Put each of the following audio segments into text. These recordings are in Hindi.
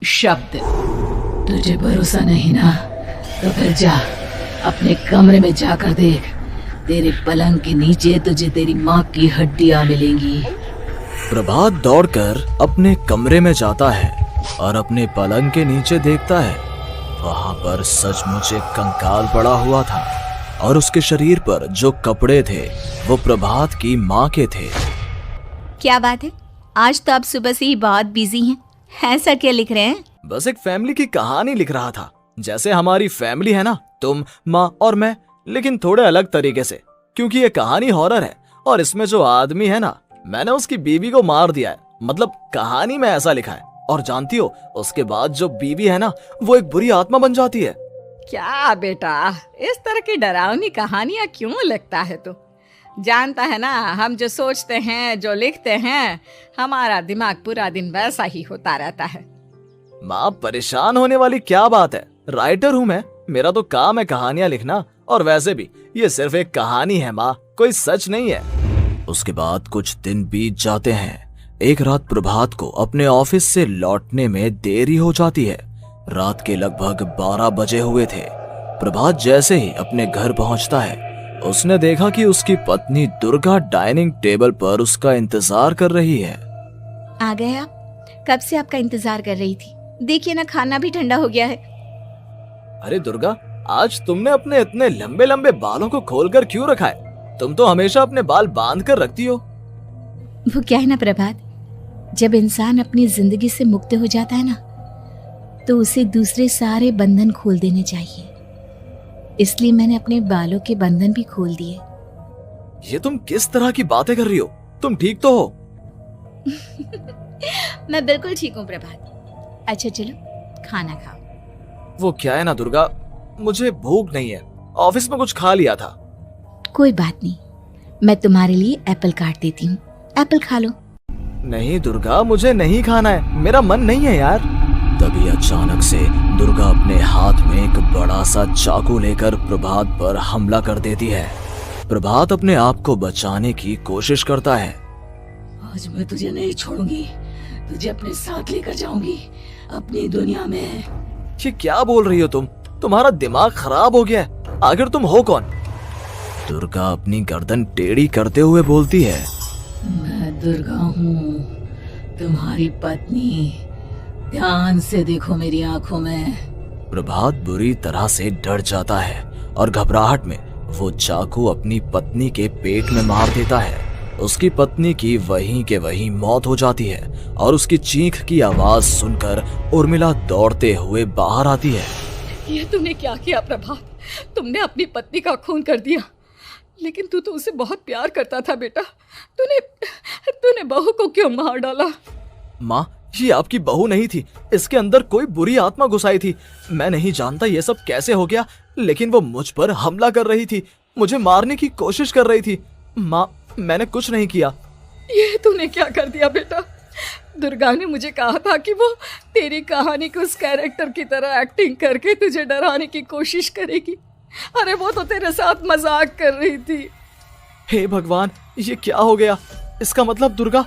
शब्द। तुझे भरोसा नहीं ना, तो फिर जा अपने कमरे में जाकर देख। तेरे पलंग के नीचे तुझे तेरी माँ की हड्डियाँ मिलेंगी। प्रभात दौड़कर अपने कमरे में जाता है और अपने पलंग के नीचे देखता है। वहां पर सचमुच एक कंकाल पड़ा हुआ था और उसके शरीर पर जो कपड़े थे वो प्रभात की माँ के थे। क्या बात है, आज तो आप सुबह से ही बहुत बिजी हैं। ऐसा क्या लिख रहे हैं? बस एक फैमिली की कहानी लिख रहा था। जैसे हमारी फैमिली है ना, तुम, माँ और मैं, लेकिन थोड़े अलग तरीके से, क्योंकि ये कहानी हॉरर है और इसमें जो आदमी है ना, मैंने उसकी बीवी को मार दिया है। मतलब कहानी में ऐसा लिखा है। और जानती हो, उसके बाद जो बीवी है ना, वो एक बुरी आत्मा बन जाती है। क्या बेटा, इस तरह की डरावनी कहानियां क्यों लिखता है तू? जानता है ना, हम जो सोचते हैं, जो लिखते हैं, हमारा दिमाग पूरा दिन वैसा ही होता रहता है। माँ, परेशान होने वाली क्या बात है? राइटर हूँ मैं, मेरा तो काम है कहानियां लिखना। और वैसे भी ये सिर्फ एक कहानी है माँ, कोई सच नहीं है। उसके बाद कुछ दिन बीत जाते हैं। एक रात प्रभात को अपने ऑफिस से लौटने में देरी हो जाती है। रात के लगभग 12 बजे हुए थे। प्रभात जैसे ही अपने घर पहुंचता है, उसने देखा कि उसकी पत्नी दुर्गा डाइनिंग टेबल पर उसका इंतजार कर रही है। आ गए आप? कब से आपका इंतजार कर रही थी। देखिए ना, खाना भी ठंडा हो गया है। अरे दुर्गा, आज तुमने अपने इतने लंबे लंबे बालों को खोलकर क्यों रखा है? तुम तो हमेशा अपने बाल बांध कर रखती हो। वो क्या है ना प्रभात, जब इंसान अपनी जिंदगी से मुक्त हो जाता है ना, तो उसे दूसरे सारे बंधन खोल देने चाहिए। इसलिए मैंने अपने बालों के बंधन भी खोल दिए। ये तुम किस तरह की बातें कर रही हो? तुम ठीक तो हो? मैं बिल्कुल ठीक हूँ प्रभात। अच्छा चलो खाना खाओ। वो क्या है ना दुर्गा, मुझे भूख नहीं है। ऑफिस में कुछ खा लिया था। कोई बात नहीं, मैं तुम्हारे लिए एप्पल काट देती हूँ, एप्पल खा लो। नहीं दुर्गा, मुझे नहीं खाना है, मेरा मन नहीं है यार। तभी अचानक से दुर्गा अपने हाथ में एक बड़ा सा चाकू लेकर प्रभात पर हमला कर देती है। प्रभात अपने आप को बचाने की कोशिश करता है। आज मैं तुझे नहीं छोड़ूंगी, तुझे अपने साथ लेकर जाऊंगी अपनी दुनिया में। ये क्या बोल रही हो तुम? तुम्हारा दिमाग खराब हो गया है। आखिर तुम हो कौन? दुर्गा अपनी गर्दन टेढ़ी करते हुए बोलती है। मैं दुर्गा हूँ, तुम्हारी पत्नी। ध्यान से देखो मेरी आंखों में। प्रभात बुरी तरह से डर जाता है और घबराहट में वो चाकू अपनी पत्नी के पेट में मार देता है। उसकी पत्नी की वहीं के वहीं मौत हो जाती है और उसकी चीख की आवाज सुनकर उर्मिला दौड़ते हुए बाहर आती है। ये तूने क्या किया प्रभात? तुमने अपनी पत्नी का खून कर दिया। लेकिन तू तो उसे बहुत प्यार करता था बेटा। तूने बहू को क्यों मार डाला? माँ, ये आपकी बहू नहीं थी, इसके अंदर कोई बुरी आत्मा घुसाई थी। मैं नहीं जानता ये सब कैसे हो गया, लेकिन वो मुझ पर हमला कर रही थी, मुझे मारने की कोशिश कर रही थी। माँ, मैंने कुछ नहीं किया। ये तूने क्या कर दिया बेटा? दुर्गा ने मुझे कहा था कि वो तेरी कहानी के उस कैरेक्टर की तरह एक्टिंग करके तुझे डराने की कोशिश करेगी। अरे वो तो तेरे साथ मजाक कर रही थी। हे भगवान, ये क्या हो गया? इसका मतलब दुर्गा।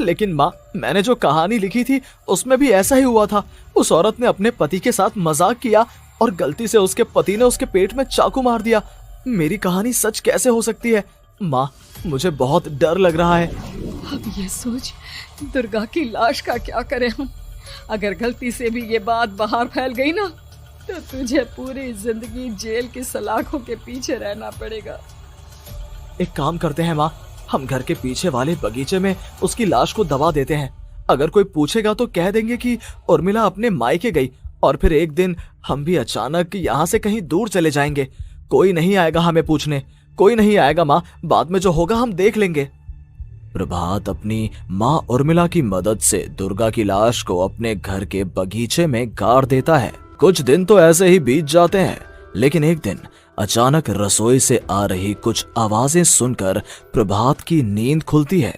लेकिन माँ, मैंने जो कहानी लिखी थी उसमें भी ऐसा ही हुआ था। उस औरत ने अपने पति के साथ मजाक किया और गलती से उसके पति ने उसके पेट में चाकू मार दिया। मेरी कहानी सच कैसे हो सकती है? माँ, मुझे बहुत डर लग रहा है। अब ये सोच, दुर्गा की लाश का क्या करें हम? अगर गलती से भी ये बात बाहर फैल गई ना, तो तुझे पूरी जिंदगी जेल की सलाखों के पीछे रहना पड़ेगा। एक काम करते हैं माँ, हम घर के पीछे वाले बगीचे में उसकी लाश को दबा देते हैं। अगर कोई पूछेगा तो कह देंगे कि उर्मिला अपने मायके गई और फिर एक दिन हम भी अचानक यहाँ से कहीं दूर चले जाएंगे। कोई नहीं आएगा हमें पूछने, कोई नहीं आएगा माँ, बाद में जो होगा हम देख लेंगे। प्रभात अपनी माँ उर्मिला की मदद से दुर्गा की लाश को अपने घर के बगीचे में गाड़ देता है। कुछ दिन तो ऐसे ही बीत जाते हैं, लेकिन एक दिन अचानक रसोई से आ रही कुछ आवाजें सुनकर प्रभात की नींद खुलती है।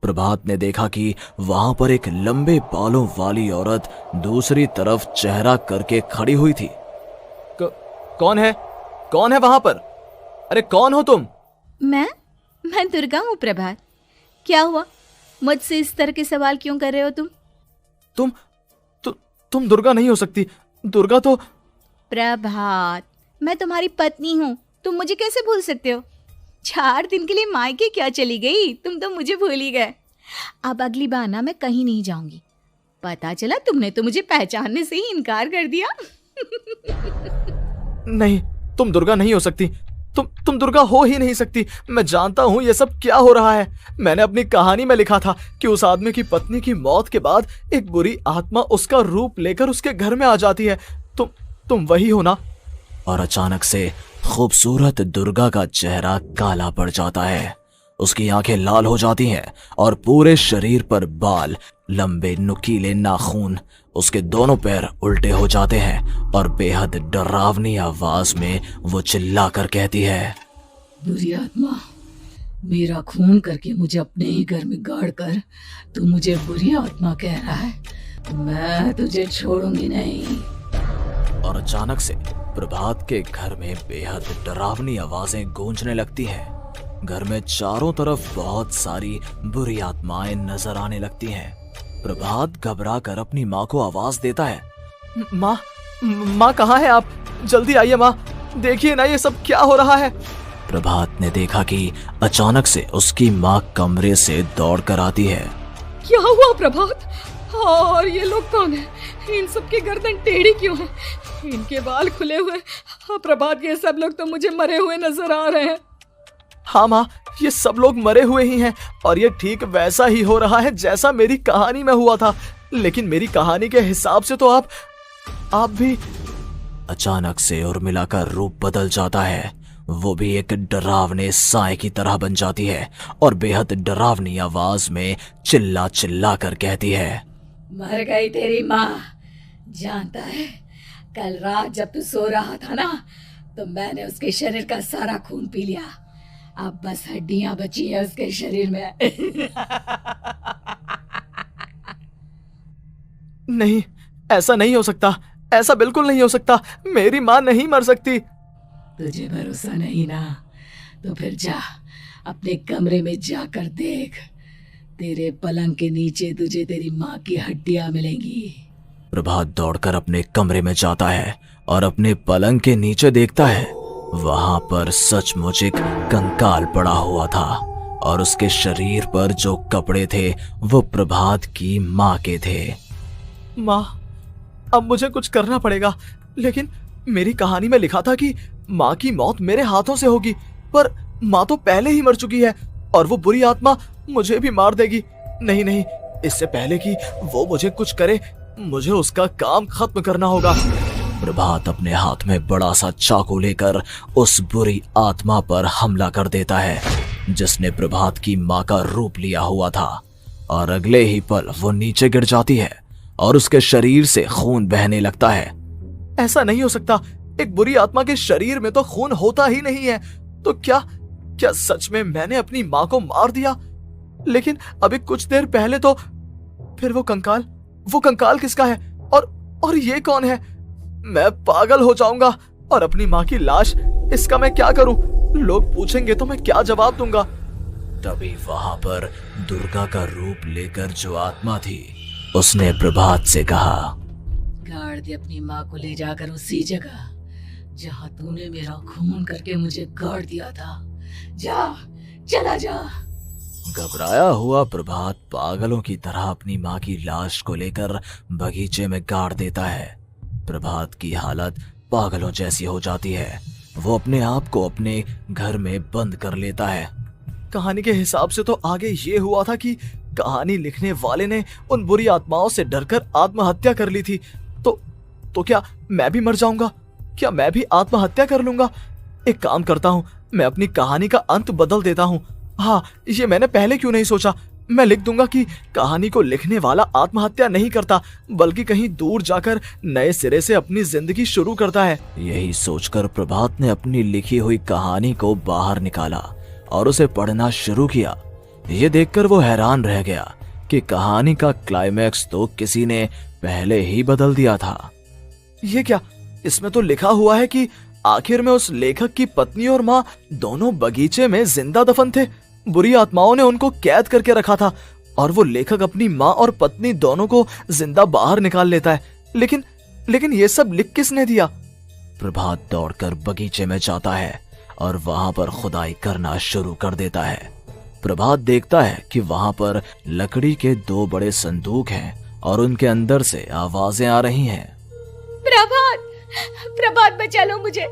प्रभात ने देखा कि वहां पर एक लंबे बालों वाली औरत दूसरी तरफ चेहरा करके खड़ी हुई थी। कौन है? कौन है वहां पर? अरे कौन हो तुम? मैं दुर्गा हूँ प्रभात। क्या हुआ, मुझसे इस तरह के सवाल क्यों कर रहे हो तुम? तुम दुर्गा नहीं हो सकती। दुर्गा तो प्रभात, मैं तुम्हारी पत्नी हूँ, तुम मुझे कैसे भूल सकते हो? 4 दिन के लिए मायके क्या चली गई, तुम तो मुझे भूल ही गए। अब अगली बार ना मैं कहीं नहीं जाऊंगी। पता चला तुमने तो मुझे पहचानने से ही इनकार कर दिया। नहीं, तुम दुर्गा नहीं हो सकती। तुम दुर्गा हो ही नहीं सकती। मैं जानता हूँ ये सब क्या हो रहा है। मैंने अपनी कहानी में लिखा था कि उस आदमी की पत्नी की मौत के बाद एक बुरी आत्मा उसका रूप लेकर उसके घर में आ जाती है। तुम वही हो ना? और अचानक से खूबसूरत दुर्गा का चेहरा काला पड़ जाता है। उसकी आंखें लाल हो जाती हैं और पूरे शरीर पर बाल, लंबे नुकीले नाखून, उसके दोनों पैर उल्टे हो जाते हैं और बेहद डरावनी आवाज में वो चिल्लाकर कहती है, बुरी आत्मा, मेरा खून करके मुझे अपने ही घर में गाड़ कर तू मुझे बुरी आत्मा कह रहा है? मैं तुझे छोड़ूंगी नहीं। और अचानक से प्रभात के घर में बेहद डरावनी आवाजें गूंजने लगती हैं। घर में चारों तरफ बहुत सारी बुरी आत्माएं नजर आने लगती हैं। प्रभात घबरा कर अपनी माँ को आवाज देता है, माँ कहाँ है आप? जल्दी आइए माँ, देखिए ना ये सब क्या हो रहा है। प्रभात ने देखा कि अचानक से उसकी माँ कमरे से दौड़ कर आती है। क्या हुआ प्रभात? और ये लोग कौन है? इन सब की गर्दन टेढ़ी क्यों है? इनके बाल खुले हुए। प्रभात, ये सब लोग तो मुझे मरे हुए नजर आ रहे हैं। हाँ माँ, ये सब लोग मरे हुए ही हैं और ये ठीक वैसा ही हो रहा है जैसा मेरी कहानी में हुआ था। लेकिन मेरी कहानी के हिसाब से तो आप भी। अचानक से उर्मिला का रूप बदल जाता है। वो भी एक डरावने साए की तरह बन जाती है और बेहद डरावनी आवाज में चिल्ला चिल्ला कर कहती है, मर गई तेरी माँ। जानता है, कल रात जब तू सो रहा था ना, तो मैंने उसके शरीर का सारा खून पी लिया। अब बस हड्डियां बची है उसके शरीर में। नहीं, ऐसा नहीं हो सकता। ऐसा बिल्कुल नहीं हो सकता। मेरी माँ नहीं मर सकती। तुझे भरोसा नहीं ना? तो फिर जा, अपने कमरे में जाकर देख। तेरे पलंग के नीचे तुझे तेरी माँ की हड्डियां मिलेंगी। प्रभात दौड़कर अपने कमरे में जाता है और अपने पलंग के नीचे देखता है। वहां पर सचमुच एक कंकाल पड़ा हुआ था और उसके शरीर पर जो कपड़े थे वो प्रभात की माँ के थे। माँ, अब मुझे कुछ करना पड़ेगा। लेकिन मेरी कहानी में लिखा था कि माँ की मौत मेरे हाथों से होगी, पर माँ तो पहले ही मर चुकी है और वो बुरी आत्मा मुझे भी मार देगी। नहीं नहीं, इससे पहले कि वो मुझे कुछ करे, मुझे उसका काम खत्म करना होगा। प्रभात अपने हाथ में बड़ा सा चाकू लेकर उस बुरी आत्मा पर हमला कर देता है जिसने प्रभात की माँ का रूप लिया हुआ था, और अगले ही पल वो नीचे गिर जाती है और उसके शरीर से खून बहने लगता है। ऐसा नहीं हो सकता। एक बुरी आत्मा के शरीर में तो खून होता ही नहीं है। तो क्या सच में मैंने अपनी माँ को मार दिया? लेकिन अभी कुछ देर पहले तो फिर वो कंकाल किसका है? और ये कौन है? मैं पागल हो जाऊंगा। और अपनी माँ की लाश, इसका मैं क्या करूं? लोग पूछेंगे तो मैं क्या जवाब दूंगा? तभी वहां पर दुर्गा का रूप लेकर जो आत्मा थी उसने प्रभात से कहा, गाड़ दे अपनी माँ को ले जाकर उसी जगह जहाँ तूने मेरा खून करके मुझे गाड़ दिया था। जा, चला जा। घबराया हुआ प्रभात पागलों की तरह अपनी माँ की लाश को लेकर बगीचे में गाड़ देता है। प्रभात की हालत पागलों जैसी हो जाती है। वो अपने आप को अपने घर में बंद कर लेता है। कहानी के हिसाब से तो आगे ये हुआ था कि कहानी लिखने वाले ने उन बुरी आत्माओं से डरकर आत्महत्या कर ली थी। तो क्या मैं भी मर जाऊंगा? क्या मैं भी आत्महत्या कर लूंगा? एक काम करता हूँ, मैं अपनी कहानी का अंत बदल देता हूँ। हाँ, ये मैंने पहले क्यों नहीं सोचा। मैं लिख दूंगा कि कहानी को लिखने वाला आत्महत्या नहीं करता, बल्कि कहीं दूर जाकर नए सिरे से अपनी जिंदगी शुरू करता है। यही सोचकर प्रभात ने अपनी लिखी हुई कहानी को बाहर निकाला और उसे पढ़ना शुरू किया। ये देखकर वो हैरान रह गया कि कहानी का क्लाइमैक्स तो किसी ने पहले ही बदल दिया था। ये क्या? इसमें तो लिखा हुआ है कि आखिर में उस लेखक की पत्नी और माँ दोनों बगीचे में जिंदा दफन थे। बुरी आत्माओं ने उनको कैद करके रखा था और वो लेखक अपनी माँ और पत्नी दोनों को जिंदा बाहर निकाल लेता है। लेकिन लेकिन ये सब लिख किसने दिया? प्रभात दौड़कर बगीचे में जाता है और वहां पर खुदाई करना शुरू कर देता है। प्रभात देखता है कि वहां पर लकड़ी के 2 बड़े संदूक हैं और उनके अंदर से आवाजें आ रही हैं। प्रभात, प्रभात बचा लो मुझे,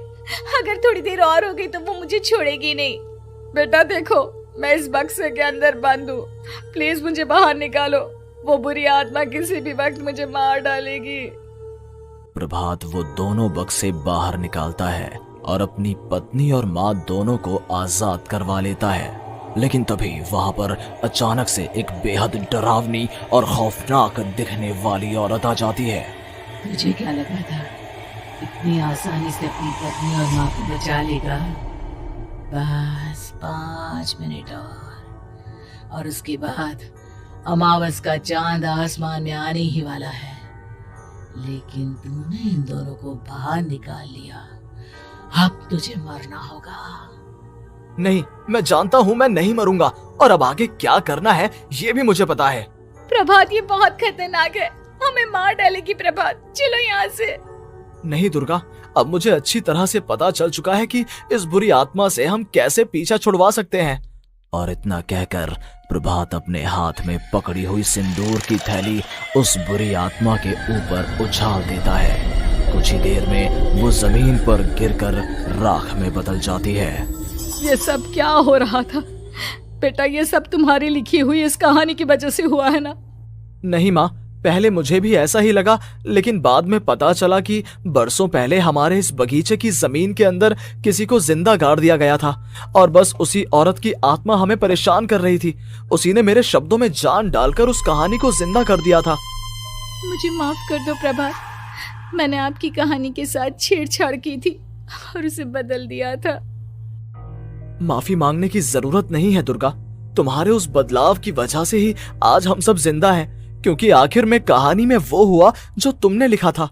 अगर थोड़ी देर और हो गई तो वो मुझे छोड़ेगी नहीं। बेटा देखो, मैं इस बक्से के अंदर बंद हूँ, प्लीज मुझे बाहर निकालो, वो बुरी आत्मा किसी भी वक्त मुझे मार डालेगी। प्रभात वो दोनों बक्से बाहर निकालता है और अपनी पत्नी और माँ दोनों को आजाद करवा लेता है। लेकिन तभी वहां पर अचानक से एक बेहद डरावनी और खौफनाक दिखने वाली औरत आ जाती है। तुझे क्या लगा था इतनी आसानी से अपनी पत्नी और माँ को बचा लेगा? बस 5 मिनट और उसके बाद अमावस का चांद आसमान में आने ही वाला है। लेकिन तूने इन दोनों को बाहर निकाल लिया, अब तुझे मरना होगा। नहीं, मैं जानता हूँ मैं नहीं मरूंगा, और अब आगे क्या करना है ये भी मुझे पता है। प्रभात, ये बहुत खतरनाक है, हमें मार डालेगी। प्रभात, चलो यहाँ से। नहीं दुर्गा, अब मुझे अच्छी तरह से पता चल चुका है कि इस बुरी आत्मा से हम कैसे पीछा छुड़वा सकते हैं। और इतना कहकर प्रभात अपने हाथ में पकड़ी हुई सिंदूर की थैली उस बुरी आत्मा के ऊपर उछाल देता है। कुछ ही देर में वो जमीन पर गिरकर राख में बदल जाती है। ये सब क्या हो रहा था बेटा? ये सब तुम्हारी लिखी हुई इस कहानी की वजह से हुआ है ना? नहीं माँ, पहले मुझे भी ऐसा ही लगा, लेकिन बाद में पता चला कि बरसों पहले हमारे इस बगीचे की जमीन के अंदर किसी को जिंदा गाड़ दिया गया था और बस उसी औरत की आत्मा हमें परेशान कर रही थी। उसी ने मेरे शब्दों में जान डालकर उस कहानी को जिंदा कर दिया था। मुझे माफ कर दो प्रभात, मैंने आपकी कहानी के साथ छेड़छाड़ की थी और उसे बदल दिया था। माफी मांगने की जरूरत नहीं है दुर्गा, तुम्हारे उस बदलाव की वजह से ही आज हम सब जिंदा हैं, क्योंकि आखिर में कहानी में वो हुआ जो तुमने लिखा था।